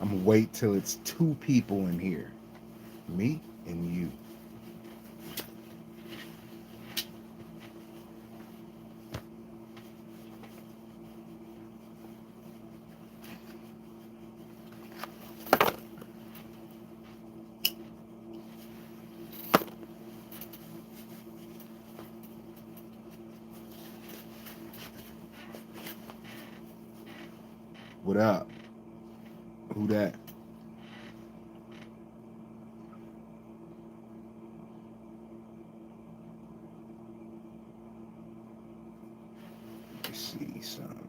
I'm gonna wait till it's two people in here, me and you. What up? Who that? Let's see some.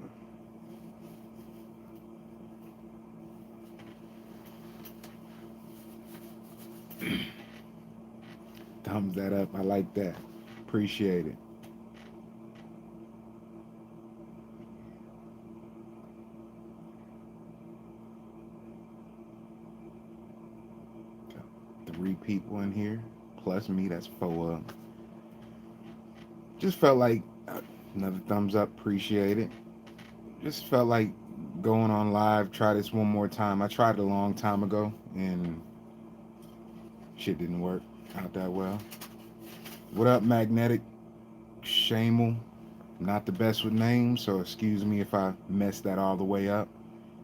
Thumbs that up. I like that. Appreciate it. Got three people in here, plus me. That's four. Just felt like another thumbs up. Appreciate it. Just felt like going on live. Try this one more time. I tried it a long time ago, and shit didn't work out that well. What up, Magnetic Shamel? Not the best with names, so excuse me if I messed that all the way up.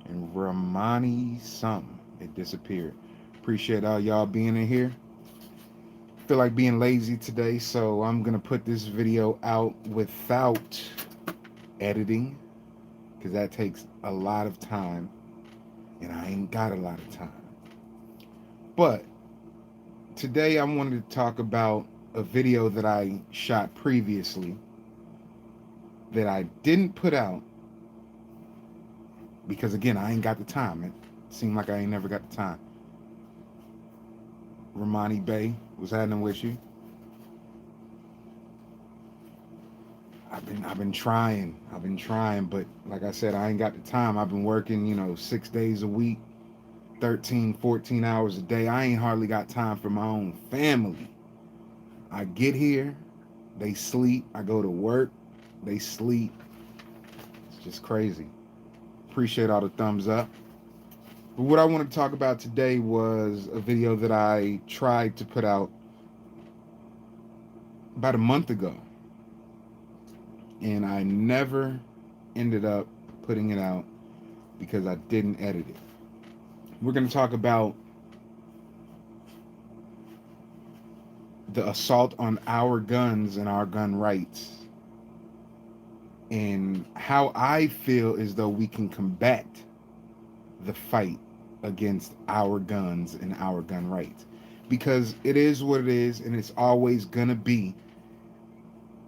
And Ramani something. It disappeared. Appreciate all y'all being in here. Feel like being lazy today, so I'm gonna put this video out without editing, because that takes a lot of time, and I ain't got a lot of time. But today I wanted to talk about a video that I shot previously that I didn't put out because, again, I ain't got the time. It seemed like I ain't never got the time. Ramani Bay, what's happening with you? I've been trying. But like I said, I ain't got the time. I've been working, 6 days a week, 13, 14 hours a day. I ain't hardly got time for my own family. I get here, they sleep. I go to work, they sleep. It's just crazy. Appreciate all the thumbs up. But what I want to talk about today was a video that I tried to put out about a month ago, and I never ended up putting it out because I didn't edit it. We're going to talk about the assault on our guns and our gun rights, and how I feel as though we can combat the fight against our guns and our gun rights. Because it is what it is, and it's always going to be.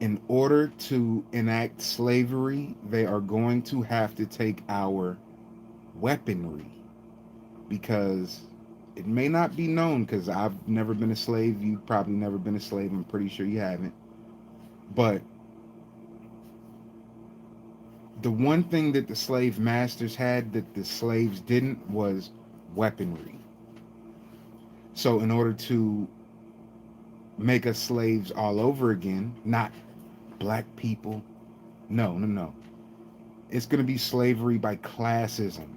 In order to enact slavery, they are going to have to take our weaponry. Because it may not be known, because I've never been a slave. You've probably never been a slave. I'm pretty sure you haven't. But the one thing that the slave masters had that the slaves didn't was weaponry. So in order to make us slaves all over again, not black people, no. It's going to be slavery by classism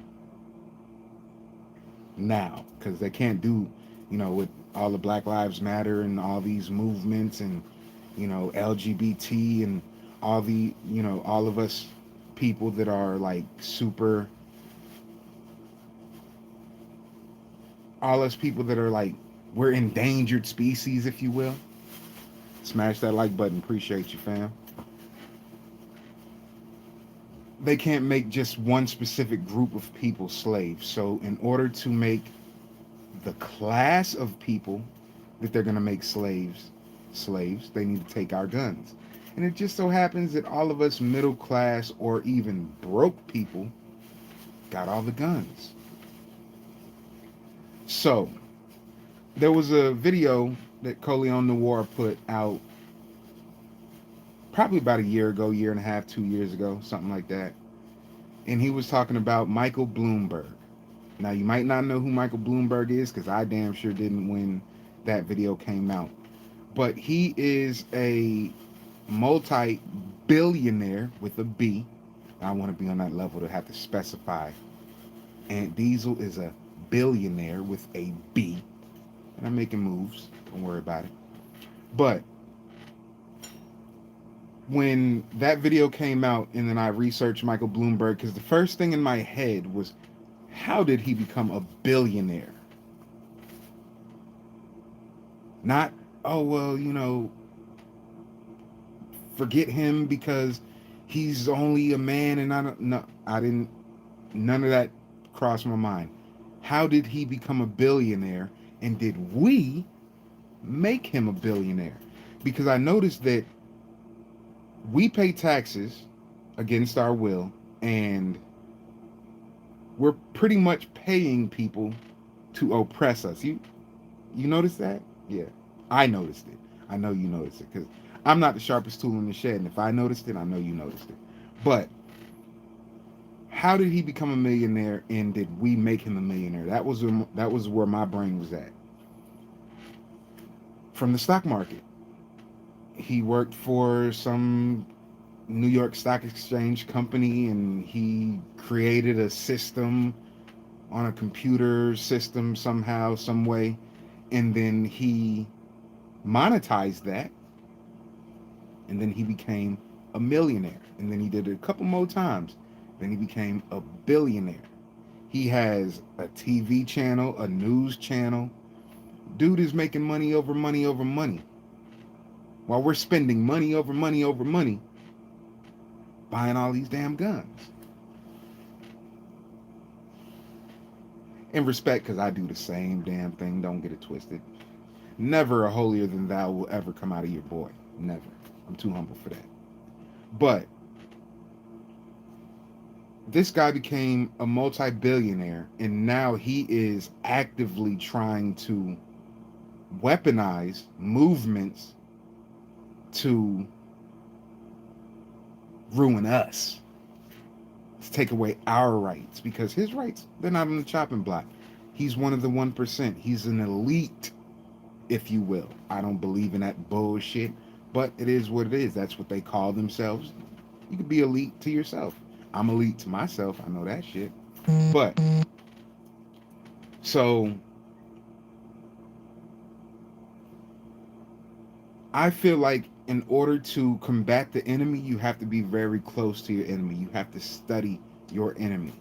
now, because they can't do, with all the Black Lives Matter and all these movements and, LGBT and all the, all of us people that are like super, all us people that are like, we're endangered species, if you will. Smash that like button. Appreciate you, fam. They can't make just one specific group of people slaves. So in order to make the class of people that they're going to make slaves, they need to take our guns. And it just so happens that all of us middle class or even broke people got all the guns. So there was a video that Coleon Noir put out probably about a year ago, year and a half, 2 years ago, something like that. And he was talking about Michael Bloomberg. Now, you might not know who Michael Bloomberg is, because I damn sure didn't when that video came out. But he is a multi-billionaire with a B. I want to be on that level to have to specify. And Diesel is a billionaire with a B, and I'm making moves. Don't worry about it. But when that video came out, and then I researched Michael Bloomberg, because the first thing in my head was, how did he become a billionaire? Not, oh, well, forget him because he's only a man, and I don't, no, I didn't, none of that crossed my mind. How did he become a billionaire, and did we make him a billionaire? Because I noticed that we pay taxes against our will, and we're pretty much paying people to oppress us. You notice that? Yeah, I noticed it. I know you noticed it, because I'm not the sharpest tool in the shed, and if I noticed it, I know you noticed it. But how did he become a millionaire, and did we make him a millionaire? That was where my brain was at. From the stock market. He worked for some New York Stock Exchange company, and he created a system on a computer system somehow, some way, and then he monetized that, and then he became a millionaire, and then he did it a couple more times, then he became a billionaire. He has a TV channel, a news channel. Dude is making money over money over money, while we're spending money over money over money buying all these damn guns. In respect, because I do the same damn thing, don't get it twisted. Never a holier than thou will ever come out of your boy. Never. I'm too humble for that. But this guy became a multi-billionaire, and now he is actively trying to weaponize movements to ruin us, to take away our rights, because his rights, they're not on the chopping block. He's one of the 1%. He's an elite, if you will. I don't believe in that bullshit, but it is what it is. That's what they call themselves. You could be elite to yourself. I'm elite to myself. I know that shit. But so I feel like in order to combat the enemy, you have to be very close to your enemy. You have to study your enemy.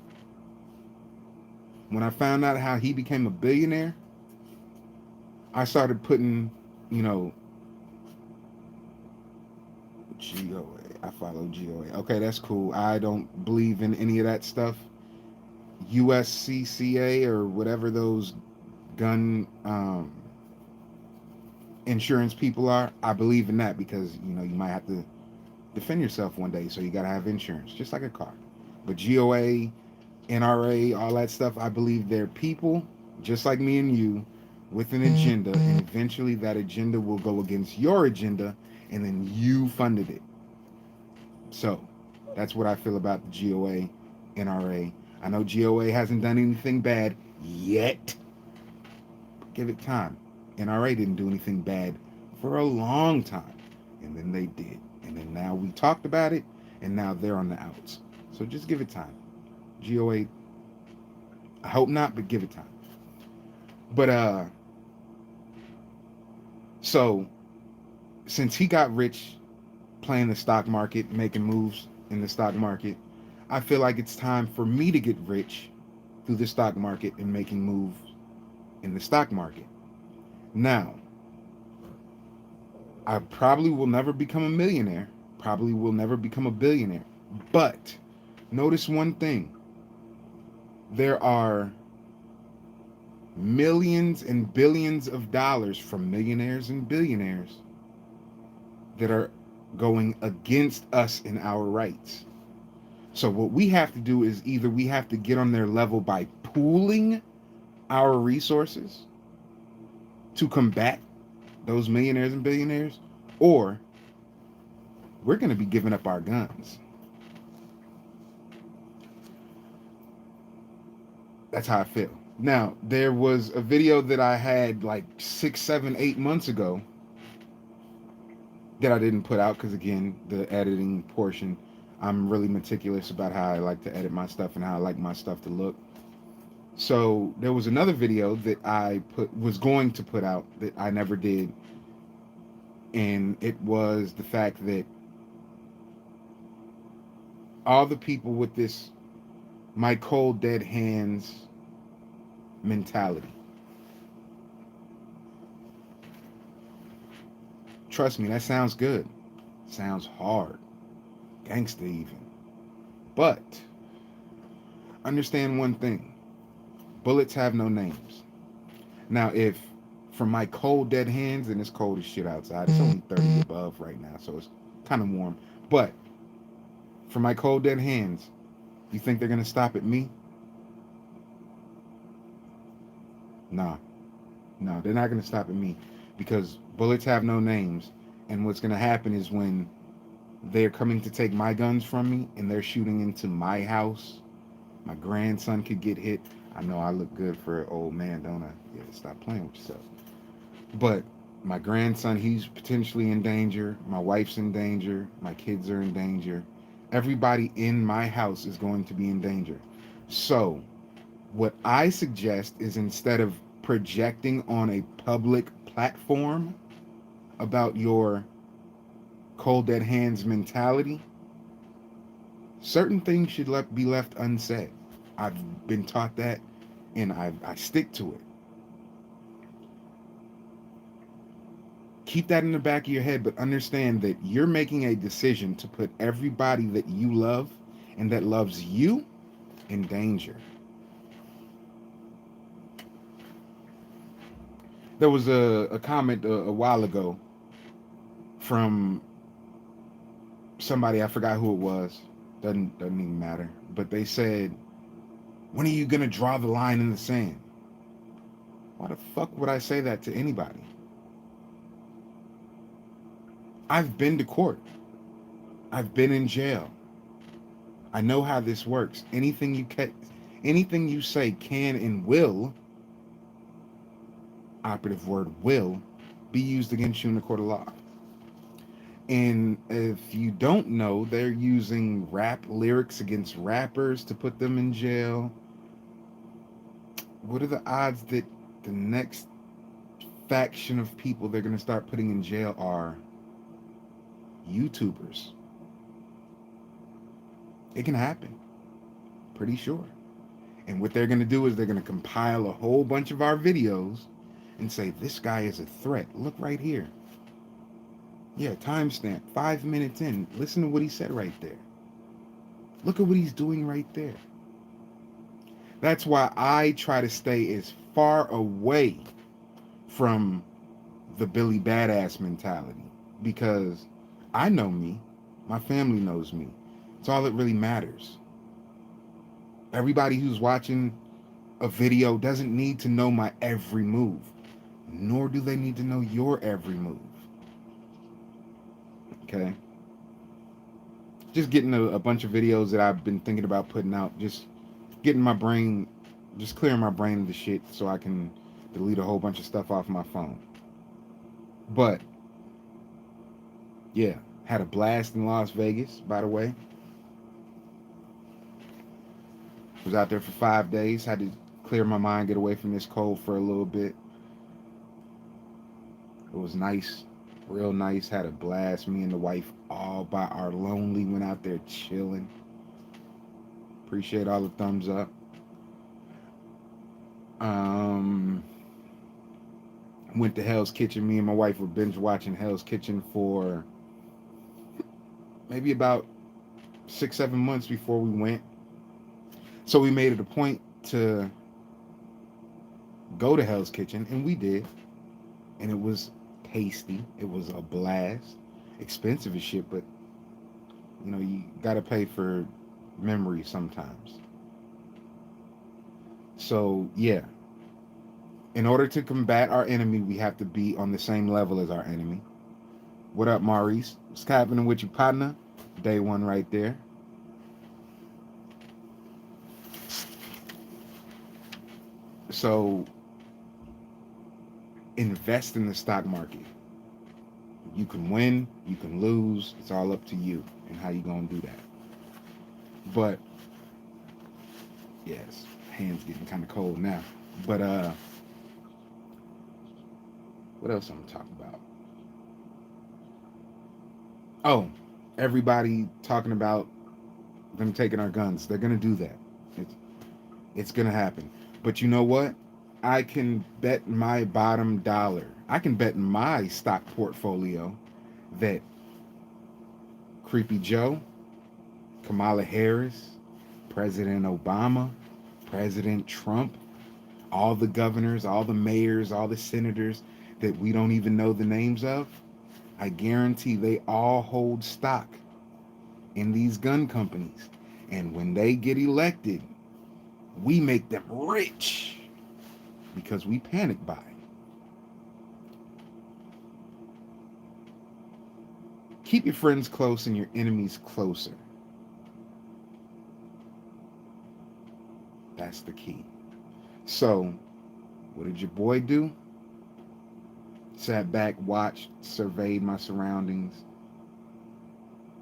When I found out how he became a billionaire, I started putting, GOA. I follow GOA. Okay, that's cool. I don't believe in any of that stuff. USCCA or whatever those gun insurance people are, I believe in that, because you might have to defend yourself one day, so you got to have insurance, just like a car. But GOA, NRA, all that stuff, I believe they're people just like me and you with an agenda, and eventually that agenda will go against your agenda, and then you funded it. So that's what I feel about the GOA, NRA. I know GOA hasn't done anything bad yet. Give it time. NRA didn't do anything bad for a long time, and then they did, and then now we talked about it, and now they're on the outs. So just give it time. GOA, I hope not, but give it time. But so since he got rich playing the stock market, making moves in the stock market, I feel like it's time for me to get rich through the stock market and making moves in the stock market. Now, I probably will never become a millionaire, probably will never become a billionaire, but notice one thing. There are millions and billions of dollars from millionaires and billionaires that are going against us in our rights. So what we have to do is either we have to get on their level by pooling our resources to combat those millionaires and billionaires, or we're going to be giving up our guns. That's how I feel. Now, there was a video that I had like 6, 7, 8 months ago that I didn't put out because, again, the editing portion, I'm really meticulous about how I like to edit my stuff and how I like my stuff to look. So there was another video that I was going to put out that I never did, and it was the fact that all the people with this my cold dead hands mentality. Trust me, that sounds good. Sounds hard. Gangsta even. But understand one thing. Bullets have no names. Now if from my cold dead hands, and it's cold as shit outside. It's only 30 above right now, so it's kind of warm. But for my cold dead hands, you think they're gonna stop at me? Nah. No, they're not gonna stop at me because bullets have no names. And what's gonna happen is when they're coming to take my guns from me and they're shooting into my house, my grandson could get hit. I know I look good for an old man, don't I? Yeah, stop playing with yourself. But my grandson, he's potentially in danger. My wife's in danger. My kids are in danger. Everybody in my house is going to be in danger. So, what I suggest is instead of projecting on a public platform about your cold dead hands mentality, certain things should be left unsaid. I've been taught that, and I stick to it. Keep that in the back of your head, but understand that you're making a decision to put everybody that you love and that loves you in danger. There was a comment a while ago from somebody, I forgot who it was. Doesn't even matter. But they said, "When are you gonna draw the line in the sand?" Why the fuck would I say that to anybody? I've been to court. I've been in jail. I know how this works. Anything you say can and will, operative word will, be used against you in the court of law. And if you don't know, they're using rap lyrics against rappers to put them in jail. What are the odds that the next faction of people they're going to start putting in jail are YouTubers? It can happen, pretty sure. And what they're going to do is they're going to compile a whole bunch of our videos and say, this guy is a threat. Look right here. Yeah, timestamp, 5 minutes in. Listen to what he said right there. Look at what he's doing right there. That's why I try to stay as far away from the Billy Badass mentality, because I know me, my family knows me. It's all that really matters. Everybody who's watching a video doesn't need to know my every move, nor do they need to know your every move. Okay? Just getting a bunch of videos that I've been thinking about putting out, just getting my brain, just clearing my brain of the shit so I can delete a whole bunch of stuff off my phone. But yeah, had a blast in Las Vegas, by the way. Was out there for 5 days. Had to clear my mind, get away from this cold for a little bit. It was nice, real nice. Had a blast. Me and the wife all by our lonely went out there chilling. Appreciate all the thumbs up. Went to Hell's Kitchen. Me and my wife were binge watching Hell's Kitchen for maybe about 6-7 months before we went. So we made it a point to go to Hell's Kitchen, and we did. And it was tasty. It was a blast. Expensive as shit, but you know, you gotta pay for memory sometimes. So yeah, in order to combat our enemy, we have to be on the same level as our enemy. What up, Maurice? What's happening with you, partner? Day one right there. So invest in the stock market. You can win, you can lose. It's all up to you and how you gonna do that. But yes, Hands getting kind of cold now. But what else I'm gonna talk about? Oh, everybody talking about them taking our guns. They're gonna do that. It's it's gonna happen. But you know what? I can bet my bottom dollar. I can bet my stock portfolio that Creepy Joe, Kamala Harris, President Obama, President Trump, all the governors, all the mayors, all the senators that we don't even know the names of, I guarantee they all hold stock in these gun companies. And when they get elected, we make them rich because we panic buy. Keep your friends close and your enemies closer. That's the key. So, what did your boy do? Sat back, watched, surveyed my surroundings,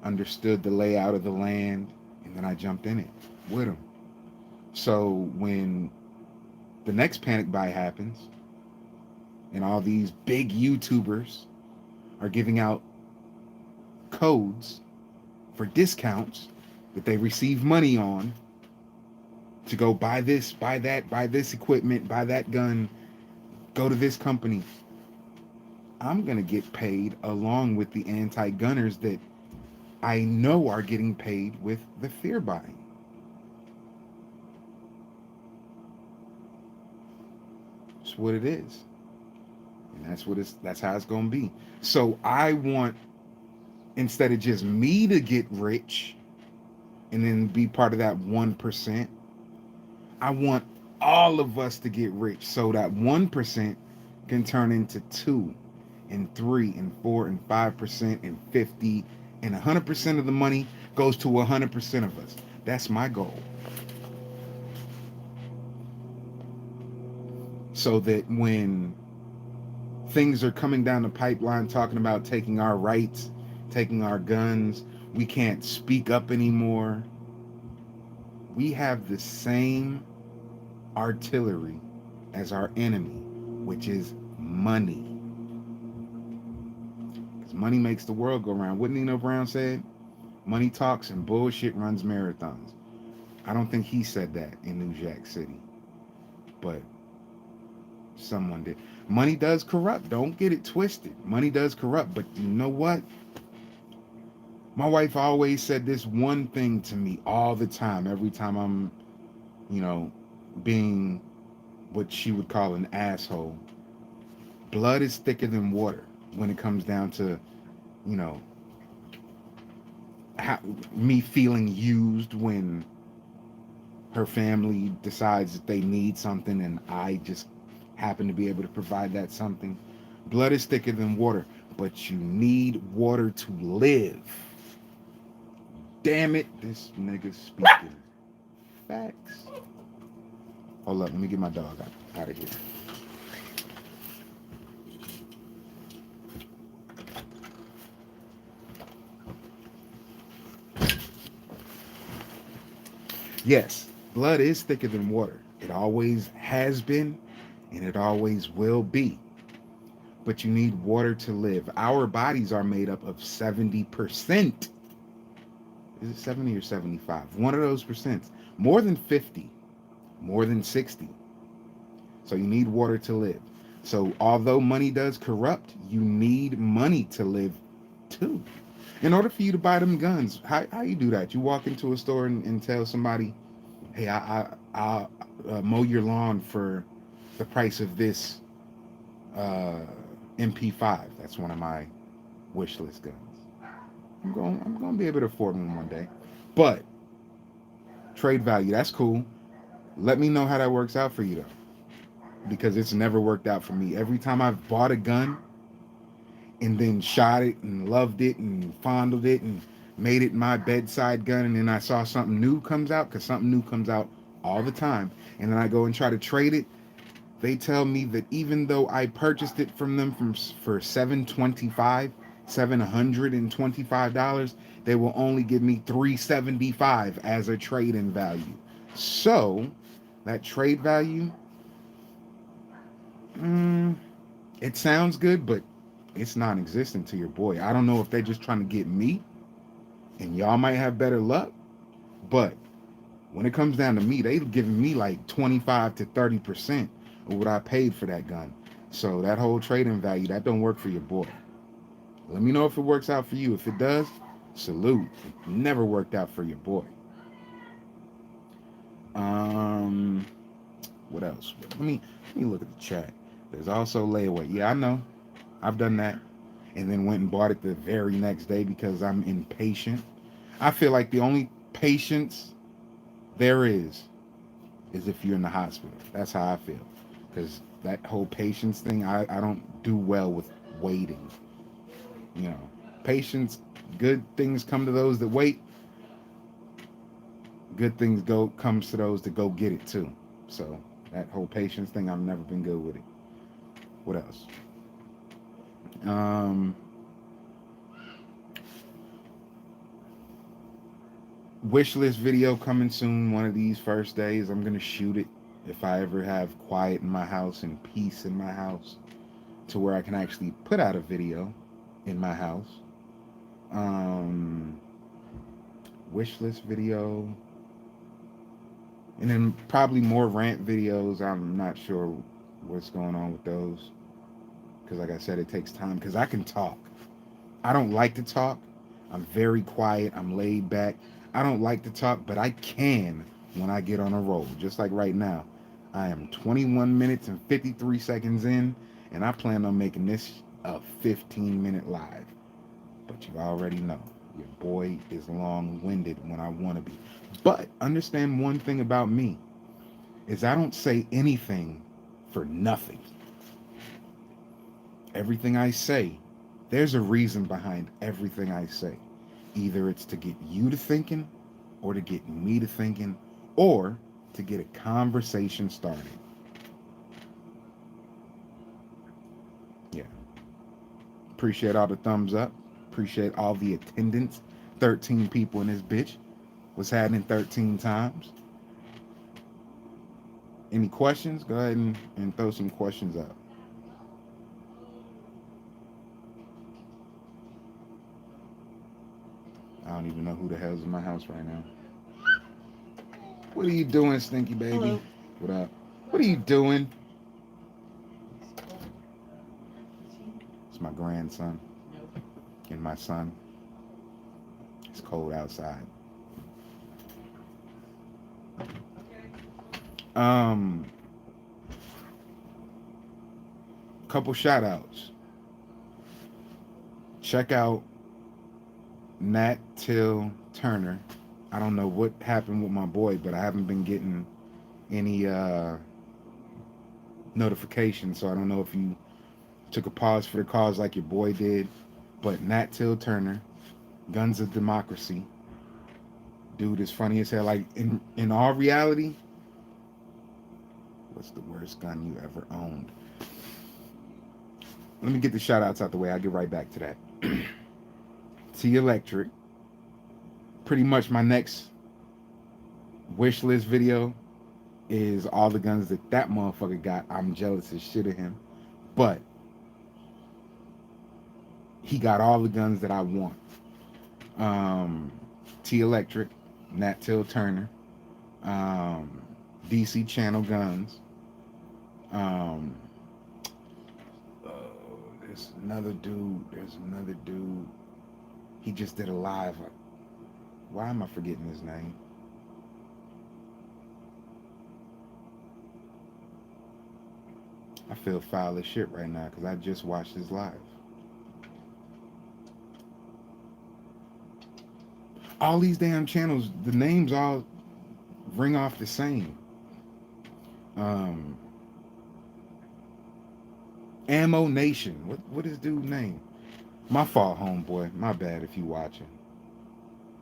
understood the layout of the land, and then I jumped in it with him. So when the next panic buy happens, and all these big YouTubers are giving out codes for discounts that they receive money on to go buy this, buy that, buy this equipment, buy that gun, go to this company, I'm going to get paid along with the anti-gunners that I know are getting paid with the fear buying. That's what it is. And that's how it's going to be. So I want, instead of just me to get rich and then be part of that 1%, I want all of us to get rich so that 1% can turn into 2 and 3 and 4 and 5% and 50 and 100% of the money goes to 100% of us. That's my goal. So that when things are coming down the pipeline talking about taking our rights, taking our guns, we can't speak up anymore. We have the same artillery as our enemy, which is money. Because money makes the world go round. Wouldn't Nino Brown say it? Money talks and bullshit runs marathons. I don't think he said that in New Jack City, but someone did. Money does corrupt. Don't get it twisted. Money does corrupt, but you know what? My wife always said this one thing to me all the time, every time I'm, being what she would call an asshole. Blood is thicker than water when it comes down to, you know, how, me feeling used when her family decides that they need something and I just happen to be able to provide that something. Blood is thicker than water, but you need water to live. Damn it, this nigga's speaking facts. Hold up, let me get my dog out of here. Yes, blood is thicker than water. It always has been, and it always will be. But you need water to live. Our bodies are made up of 70%. Is it 70 or 75? One of those percents. More than 50. More than 60. So you need water to live. So although money does corrupt, you need money to live too. In order for you to buy them guns, how you do that? You walk into a store and tell somebody, hey, I'll mow your lawn for the price of this MP5. That's one of my wish list guns. I'm going to be able to afford one day. But trade value, that's cool. Let me know how that works out for you though, because it's never worked out for me. Every time I've bought a gun and then shot it and loved it and fondled it and made it my bedside gun, and then I saw something new comes out, because something new comes out all the time, and then I go and try to trade it, they tell me that even though I purchased it from them for $725, they will only give me $375 as a trade-in value. So That trade value, mm, it sounds good, but it's non-existent to your boy. I don't know if they're just trying to get me, and y'all might have better luck, but when it comes down to me, they've given me like 25 to 30% of what I paid for that gun. So that whole trading value, that don't work for your boy. Let me know if it works out for you. If it does, salute. It never worked out for your boy. Um, what else? Let me look at the chat. There's also layaway. Yeah, I know. I've done that. And then went and bought it the very next day because I'm impatient. I feel like the only patience there is if you're in the hospital. That's how I feel. Because that whole patience thing, I don't do well with waiting. You know, patience, good things come to those that wait. Good things comes to those that go get it too. So that whole patience thing, I've never been good with it. What else? Um, Wish list video coming soon. One of these first days, I'm gonna shoot it. If I ever have quiet in my house and peace in my house, to where I can actually put out a video in my house. Um, Wish list video, and then probably more rant videos. I'm not sure what's going on with those because, like I said, it takes time. Because I can talk. I don't like to talk. I'm very quiet. I'm laid back. I don't like to talk, but I can when I get on a roll. Just like right now, I am 21 minutes and 53 seconds in, and I plan on making this a 15-minute live. But you already know, your boy is long-winded when I want to be. But understand one thing about me is I don't say anything for nothing. Everything I say, there's a reason behind everything I say. Either it's to get you to thinking, or to get me to thinking, or to get a conversation started. Yeah. Appreciate all the thumbs up. Appreciate all the attendance. 13 people in this bitch. What's happening 13 times? Any questions? Go ahead and throw some questions up. I don't even know who the hell's in my house right now. What are you doing, Stinky Baby? Hello. What up? What are you doing? It's my grandson and my son. It's cold outside. Um, Couple shout outs. Check out Nat Till Turner. I don't know what happened with my boy, but I haven't been getting any notifications, so I don't know if you took a pause for the cause like your boy did. But Nat Till Turner, Guns of Democracy. Dude is funny as hell. Like in all reality, what's the worst gun you ever owned? Let me get the shout outs out the way. I'll get right back to that. T Electric. Pretty much my next wish list video is all the guns that motherfucker got. I'm jealous as shit of him. But he got all the guns that I want. T Electric, Nat Till Turner, um, DC Channel Guns. Um, there's another dude. He just did a live. Why am I forgetting his name? I feel foul as shit right now because I just watched his live. All these damn channels, the names all ring off the same. Um, Ammo Nation. What is dude's name? My fault, homeboy. My bad if you watching.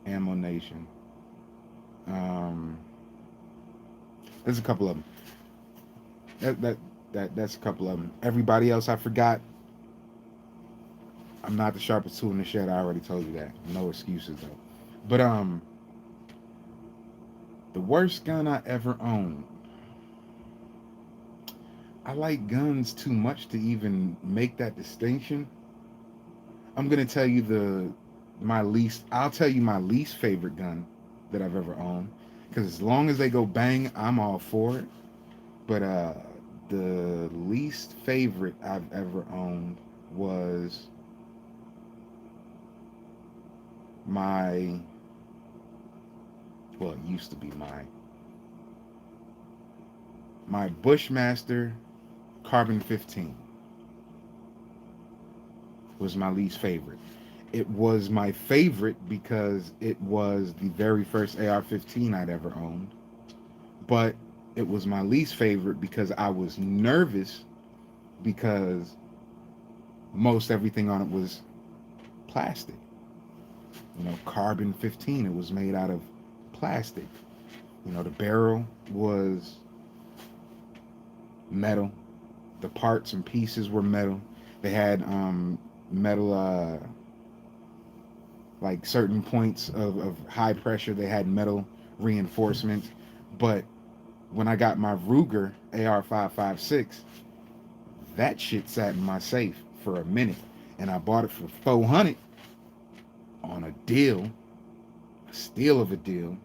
Ammo Nation. Um, there's a couple of them. That's a couple of them. Everybody else I forgot. I'm not the sharpest tool in the shed. I already told you that. No excuses though. But the worst gun I ever owned. I like guns too much to even make that distinction. I'm gonna tell you I'll tell you my least favorite gun that I've ever owned. Because as long as they go bang, I'm all for it. But the least favorite I've ever owned was my, well, it used to be my Bushmaster Carbon 15 was my least favorite. It was my favorite because it was the very first AR-15 I'd ever owned, but it was my least favorite because I was nervous because most everything on it was plastic. Carbon 15, it was made out of plastic. The barrel was metal. The parts and pieces were metal. They had metal, like certain points of high pressure, they had metal reinforcements. But when I got my Ruger AR-556, that shit sat in my safe for a minute, and I bought it for 400 on a deal, a steal of a deal,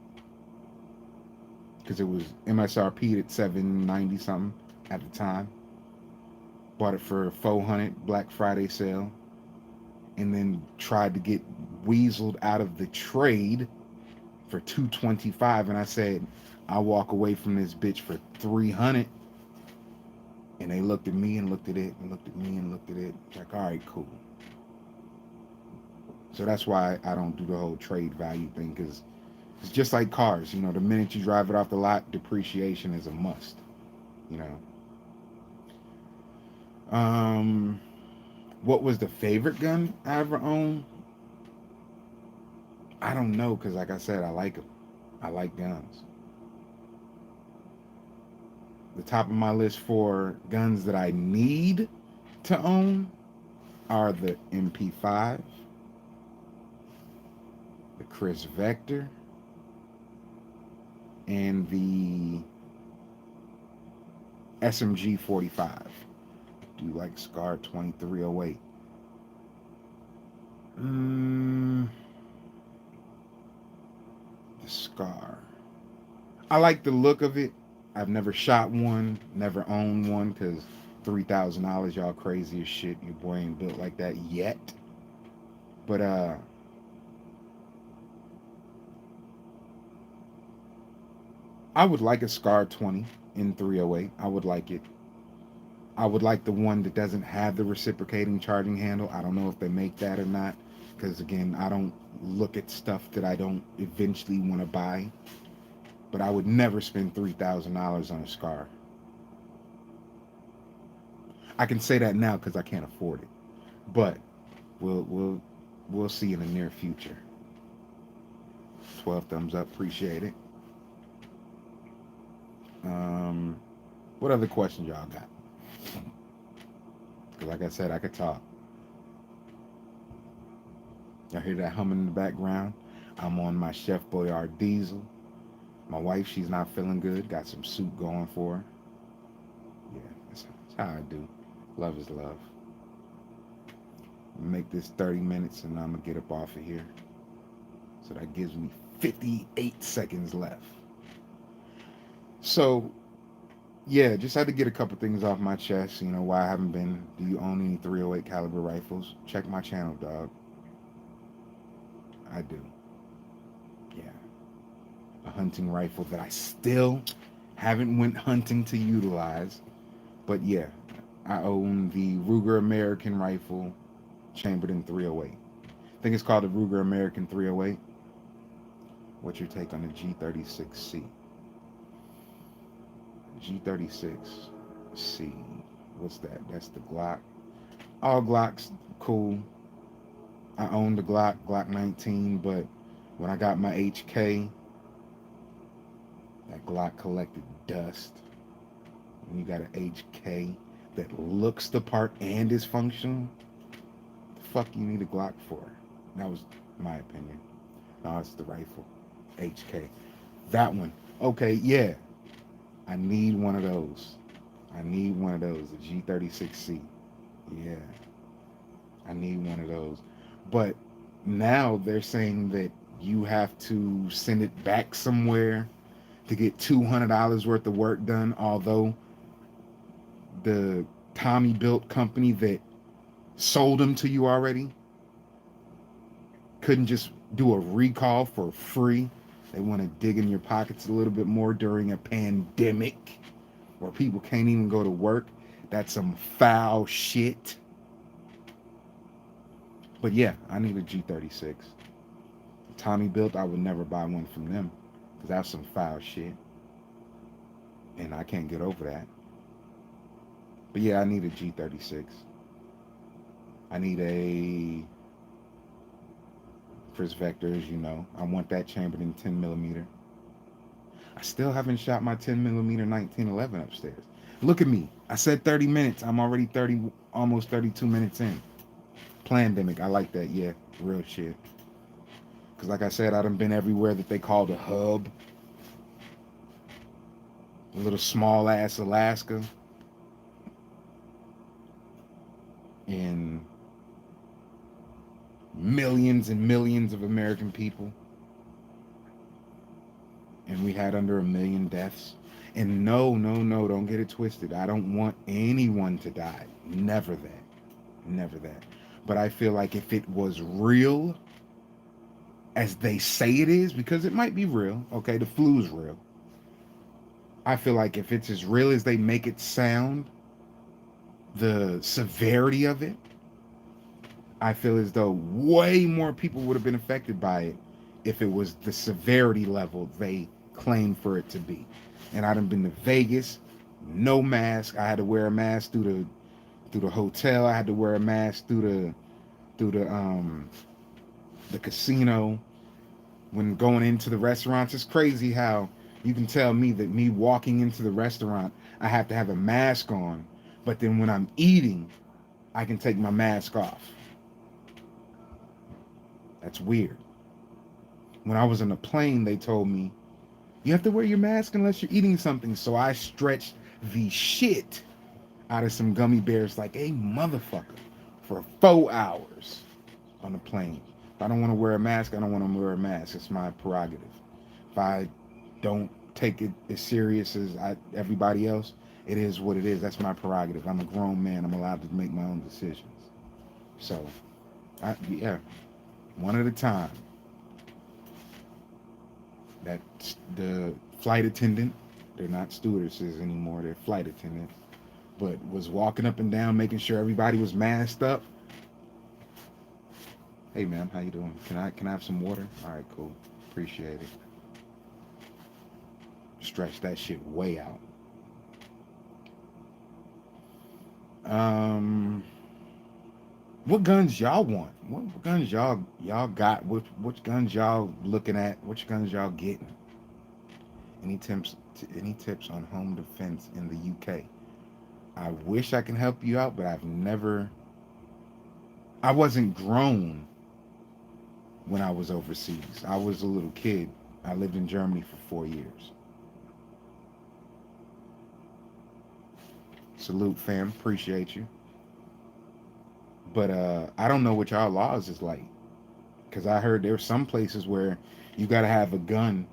because it was MSRP'd at 790 something at the time. Bought it for 400 Black Friday sale, and then tried to get weaseled out of the trade for 225, and I said I'll walk away from this bitch for 300. And they looked at me and looked at it and looked at me and looked at it. It's like, all right, cool. So that's why I don't do the whole trade value thing, because it's just like cars. The minute you drive it off the lot, depreciation is a must. You know. What was the favorite gun I ever owned? I don't know, because like I said, I like them. I like guns. The top of my list for guns that I need to own are the MP5, the Chris Vector, and the SMG 45. Do you like Scar 2308? The Scar. I like the look of it. I've never shot one, never owned one, because $3,000, y'all crazy as shit. Your boy ain't built like that yet. But I would like a Scar 20 in 308. I would like it. I would like the one that doesn't have the reciprocating charging handle. I don't know if they make that or not, because again, I don't look at stuff that I don't eventually want to buy. But I would never spend $3,000 on a Scar. I can say that now because I can't afford it. But we'll see in the near future. 12 thumbs up, appreciate it. What other questions y'all got? Because like I said, I could talk. Y'all hear that humming in the background? I'm on my Chef Boyard diesel. My wife, she's not feeling good. Got some soup going for her. Yeah, that's how I do. Love is love. Make this 30 minutes and I'm going to get up off of here. So that gives me 58 seconds left. So, yeah, just had to get a couple things off my chest. Why I haven't been. Do you own any 308 caliber rifles? Check my channel, dog. I do. Yeah. A hunting rifle that I still haven't went hunting to utilize. But yeah, I own the Ruger American rifle chambered in 308. I think it's called the Ruger American 308. What's your take on the G36C? G36C. What's that? That's the Glock. All Glocks, cool. I own the Glock 19, but when I got my HK, that Glock collected dust. When you got an HK that looks the part and is functional, the fuck you need a Glock for? That was my opinion. No, it's the rifle. HK. That one. Okay, yeah. I need one of those. I need one of those, a G36C. Yeah, I need one of those. But now they're saying that you have to send it back somewhere to get $200 worth of work done, although the Tommy built company that sold them to you already couldn't just do a recall for free. They want to dig in your pockets a little bit more during a pandemic where people can't even go to work. That's some foul shit. But yeah, I need a G36. Tommy built, I would never buy one from them because that's some foul shit. And I can't get over that. But yeah, I need a G36. I need a Chris Vector, as you know. I want that chambered in 10 millimeter. I still haven't shot my 10 millimeter 1911 upstairs. Look at me. I said 30 minutes. I'm already 30, almost 32 minutes in. Plandemic. I like that. Yeah, real shit. Because like I said, I done been everywhere that they call the hub. A little small ass Alaska. And millions and millions of American people. And we had under 1 million deaths. And no, no, no, don't get it twisted. I don't want anyone to die. Never that. Never that. But I feel like if it was real, as they say it is, because it might be real, okay, the flu's real. I feel like if it's as real as they make it sound, the severity of it, I feel as though way more people would have been affected by it if it was the severity level they claim for it to be. And I done been to Vegas, no mask. I had to wear a mask through the hotel. I had to wear a mask through the casino. When going into the restaurants, it's crazy how you can tell me that me walking into the restaurant, I have to have a mask on, but then when I'm eating, I can take my mask off. That's weird. When I was on a plane, they told me you have to wear your mask unless you're eating something. So I stretched the shit out of some gummy bears like a motherfucker for 4 hours on the plane. If I don't want to wear a mask, I don't want to wear a mask. It's my prerogative. If I don't take it as serious as everybody else, it is what it is. That's my prerogative. I'm a grown man. I'm allowed to make my own decisions. So, yeah, one at a time. That's the flight attendant. They're not stewardesses anymore. They're flight attendants. But was walking up and down, making sure everybody was masked up. Hey, ma'am, how you doing? Can I have some water? All right, cool. Appreciate it. Stretch that shit way out. What guns y'all want? What guns y'all got? Which guns y'all looking at? Which guns y'all getting? Any tips on home defense in the UK? I wish I can help you out, but I wasn't grown when I was overseas. I was a little kid. I lived in Germany for 4 years. Salute, fam. Appreciate you. But I don't know what y'all laws is like. Because I heard there's some places where you got to have a gun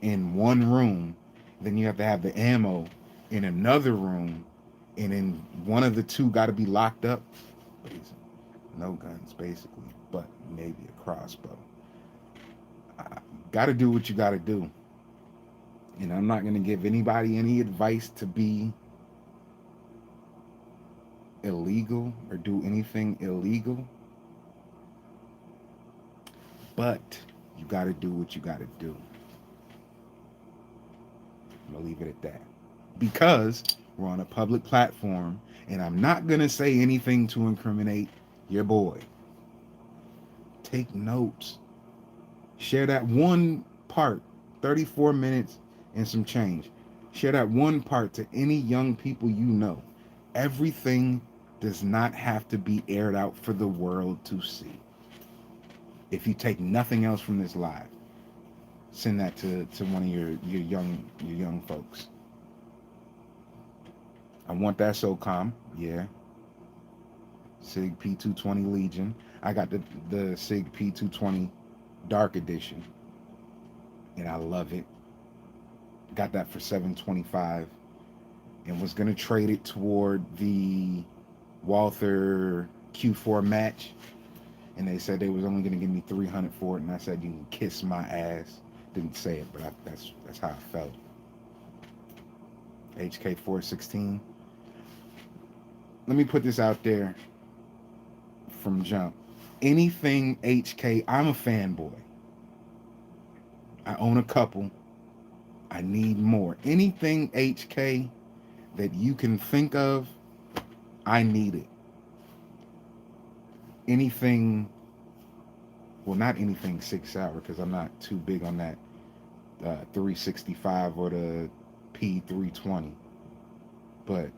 in one room, then you have to have the ammo in another room, and then one of the two got to be locked up. No guns, basically, but maybe a crossbow. Got to do what you got to do. And I'm not going to give anybody any advice to be illegal or do anything illegal. But you got to do what you got to do. I'm going to leave it at that. Because we're on a public platform and I'm not going to say anything to incriminate your boy. Take notes. Share that one part, 34 minutes and some change. Share that one part to any young people you know. Everything does not have to be aired out for the world to see. If you take nothing else from this live, send that to one of your young folks. I want that SOCOM. Yeah. SIG P220 Legion. I got the SIG P220 Dark Edition, and I love it. Got that for 725, and was gonna trade it toward the Walther Q4 match, and they said they was only gonna give me 300 for it, and I said you can kiss my ass. Didn't say it, but that's how I felt. HK 416. Let me put this out there from jump. Anything HK, I'm a fanboy. I own a couple. I need more. Anything HK that you can think of, I need it. Anything, well, not anything 6 hour, because I'm not too big on that 365 or the P320. But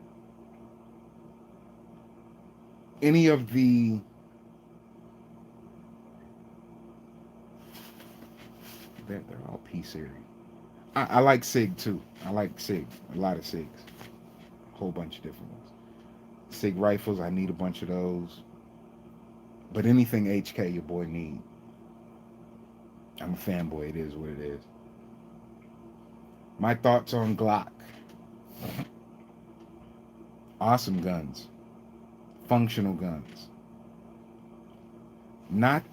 any of the they're all P series. I like SIG too. I like SIG. A lot of SIGs. A whole bunch of different ones. SIG rifles, I need a bunch of those. But anything HK your boy need. I'm a fanboy. It is what it is. My thoughts on Glock. Awesome guns. Functional guns. Not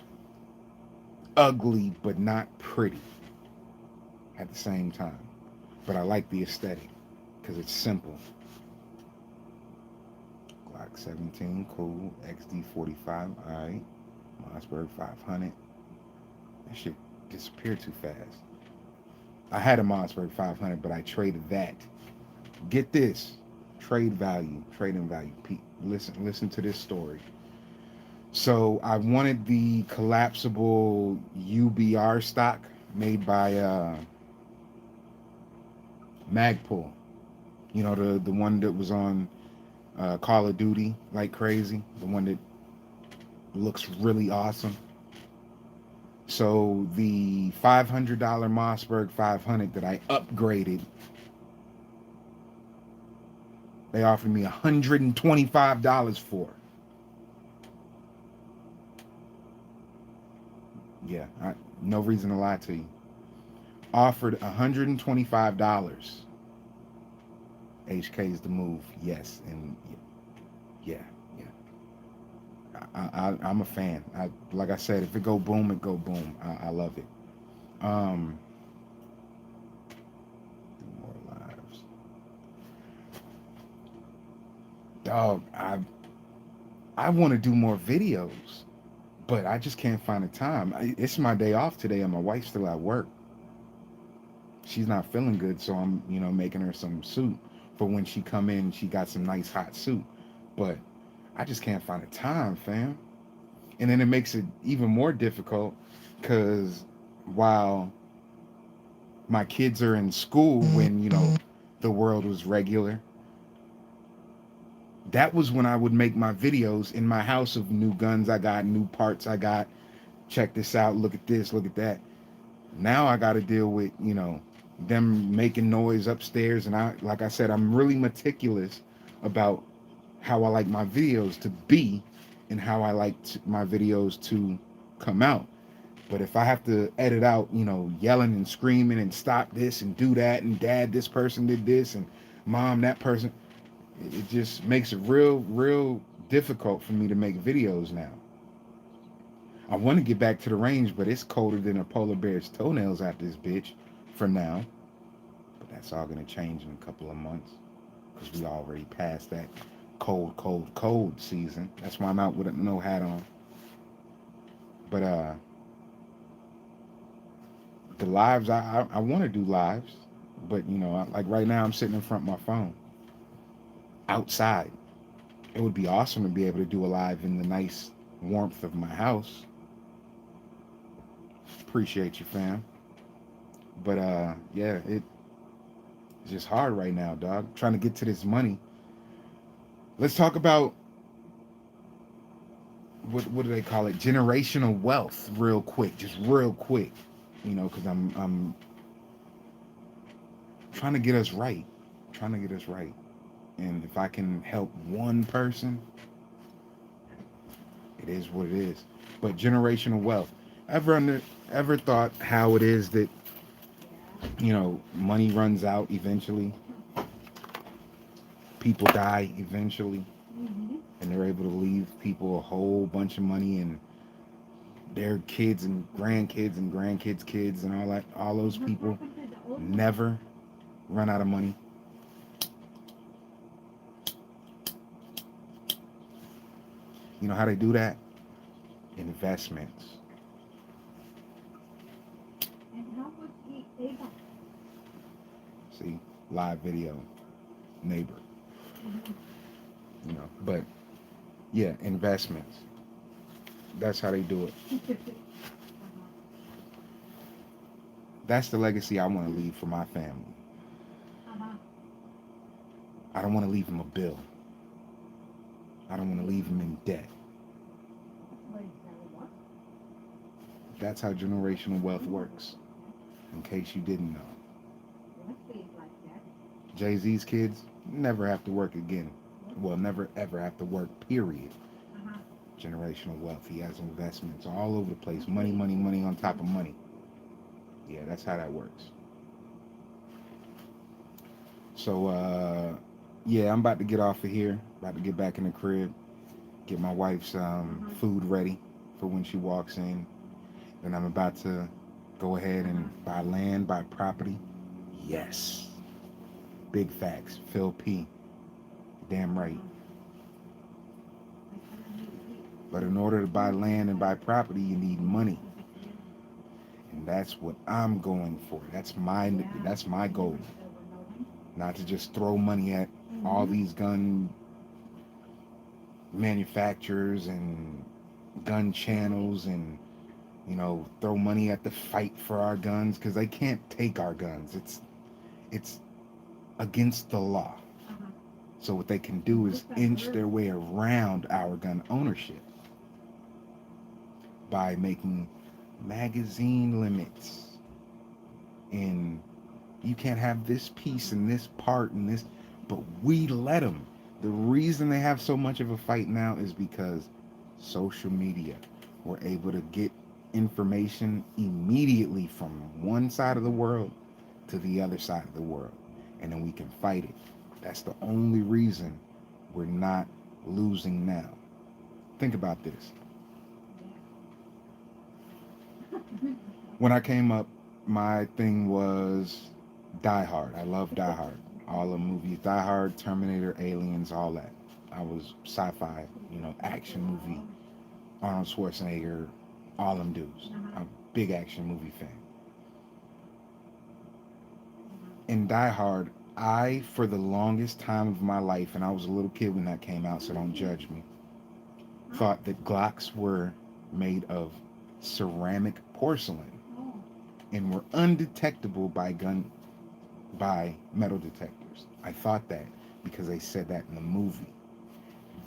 ugly, but not pretty at the same time. But I like the aesthetic because it's simple. Glock 17, cool. XD 45, alright. Mossberg 500. That shit disappeared too fast. I had a Mossberg 500, but I traded that. Get this. Trading value. Listen to this story. So I wanted the collapsible UBR stock made by Magpul. You know, the one that was on Call of Duty like crazy. The one that looks really awesome. So the $500 Mossberg 500 that I upgraded, they offered me $125 for. Yeah, no reason to lie to you. Offered $125. HK is the move, yes, and yeah. I'm a fan. Like I said, if it go boom, it go boom. I love it. Do more lives. Dog, I want to do more videos, but I just can't find the time. It's my day off today, and my wife's still at work. She's not feeling good, so I'm, making her some soup for when she come in. She got some nice hot soup, but I just can't find the time, fam. And then it makes it even more difficult because while my kids are in school, when the world was regular, that was when I would make my videos in my house of new guns I got, new parts I got. Check this out, look at this, look at that. Now I got to deal with them making noise upstairs, and like I said, I'm really meticulous about how I like my videos to be and how I like my videos to come out. But if I have to edit out, yelling and screaming and stop this and do that, and dad, this person did this, and mom, that person, it just makes it real difficult for me to make videos now. I want to get back to the range, but it's colder than a polar bear's toenails out this bitch for now. But that's all going to change in a couple of months because we already passed that cold season. That's why I'm out with no hat on. But the lives, I want to do lives, but like right now I'm sitting in front of my phone outside. It would be awesome to be able to do a live in the nice warmth of my house. Appreciate you, fam. But yeah, it's just hard right now, dog. Trying to get to this money. Let's talk about what do they call it? Generational wealth, real quick, just real quick. Because I'm trying to get us right. And if I can help one person, it is what it is. But generational wealth. Ever thought how it is that, money runs out eventually, people die eventually, and they're able to leave people a whole bunch of money, and their kids and grandkids kids and all those people never run out of money. You know how they do that? Investments. See, live video, neighbor. But yeah, investments. That's how they do it. That's the legacy I want to leave for my family. I don't want to leave them a bill. I don't want to leave them in debt. That's how generational wealth works, in case you didn't know. Jay-Z's kids never have to work again. Well, never ever have to work, period. Generational wealth. He has investments all over the place. Money, money, money on top of money. Yeah, that's how that works. So, yeah, I'm about to get off of here. About to get back in the crib. Get my wife's food ready for when she walks in. Then I'm about to go ahead and buy land, buy property. Yes. Big facts. Phil P. Damn right. But in order to buy land and buy property, you need money. And that's what I'm going for. That's my goal. Not to just throw money at all these gun manufacturers and gun channels and throw money at the fight for our guns, because they can't take our guns. It's against the law. So what they can do is inch their way around our gun ownership by making magazine limits, and you can't have this piece and this part and this, but we let them. The reason they have so much of a fight now is because social media. We're able to get information immediately from one side of the world to the other side of the world, and then we can fight it. That's the only reason we're not losing now. Think about this. When I came up, my thing was Die Hard. I love Die Hard. All the movies, Die Hard, Terminator, Aliens, all that. I was sci-fi, action movie, Arnold Schwarzenegger, all them dudes. I'm a big action movie fan. In Die Hard, for the longest time of my life, and I was a little kid when that came out, so don't judge me, thought that Glocks were made of ceramic porcelain and were undetectable by metal detectors. I thought that because they said that in the movie.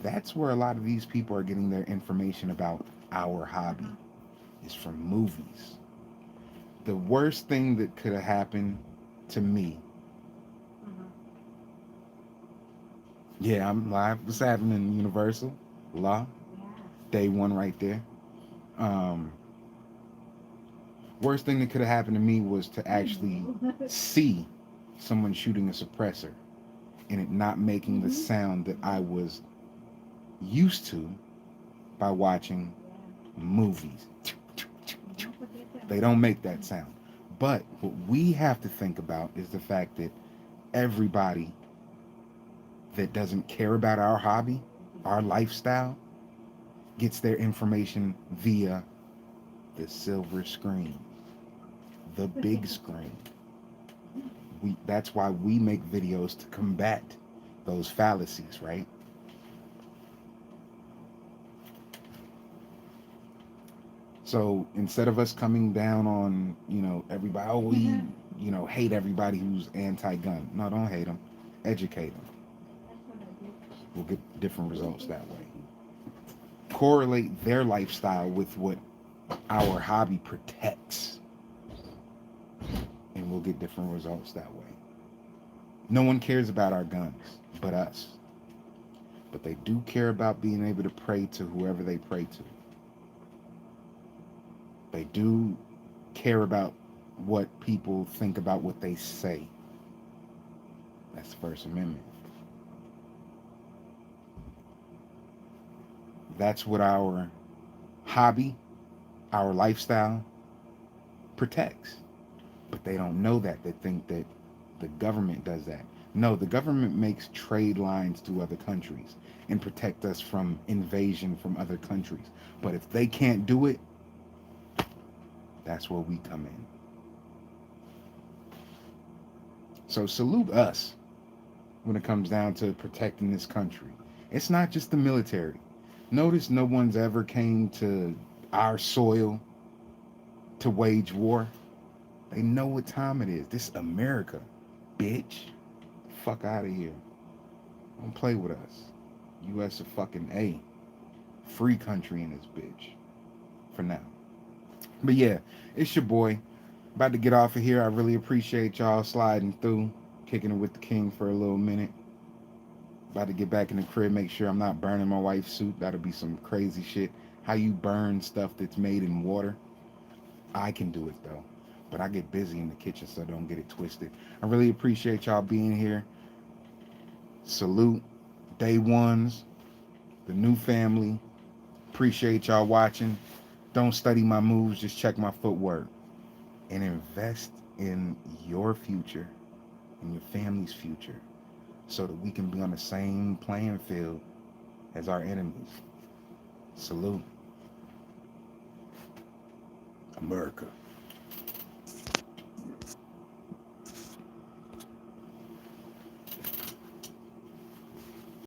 That's where a lot of these people are getting their information about our hobby, is from movies. The worst thing that could have happened to me. Yeah, I'm live. What's happening in Universal Law? Day one right there. Worst thing that could have happened to me was to actually see someone shooting a suppressor and it not making the sound that I was used to by watching movies. They don't make that sound. But what we have to think about is the fact that everybody that doesn't care about our hobby, our lifestyle, gets their information via the silver screen, the big screen. That's why we make videos, to combat those fallacies, right? So instead of us coming down on, everybody, we, hate everybody who's anti-gun. No, don't hate them. Educate them. We'll get different results that way. Correlate their lifestyle with what our hobby protects, and we'll get different results that way. No one cares about our guns. but us. But they do care about being able to pray to whoever they pray to. They do care about what people think about what they say. That's the First Amendment. That's what our hobby, our lifestyle protects. But they don't know that. They think that the government does that. No, the government makes trade lines to other countries and protect us from invasion from other countries. But if they can't do it, that's where we come in. So salute us when it comes down to protecting this country. It's not just the military. Notice no one's ever came to our soil to wage war. They know what time it is. This is America, bitch. Fuck out of here. Don't play with us. U.S. a fucking A. Free country in this bitch. For now. But yeah, it's your boy. About to get off of here. I really appreciate y'all sliding through, kicking it with the king for a little minute. About to get back in the crib, make sure I'm not burning my wife's suit. That'll be some crazy shit. How you burn stuff that's made in water. I can do it though. But I get busy in the kitchen, so don't get it twisted. I really appreciate y'all being here. Salute day ones, the new family. Appreciate y'all watching. Don't study my moves, just check my footwork. And invest in your future and your family's future so that we can be on the same playing field as our enemies. Salute. America.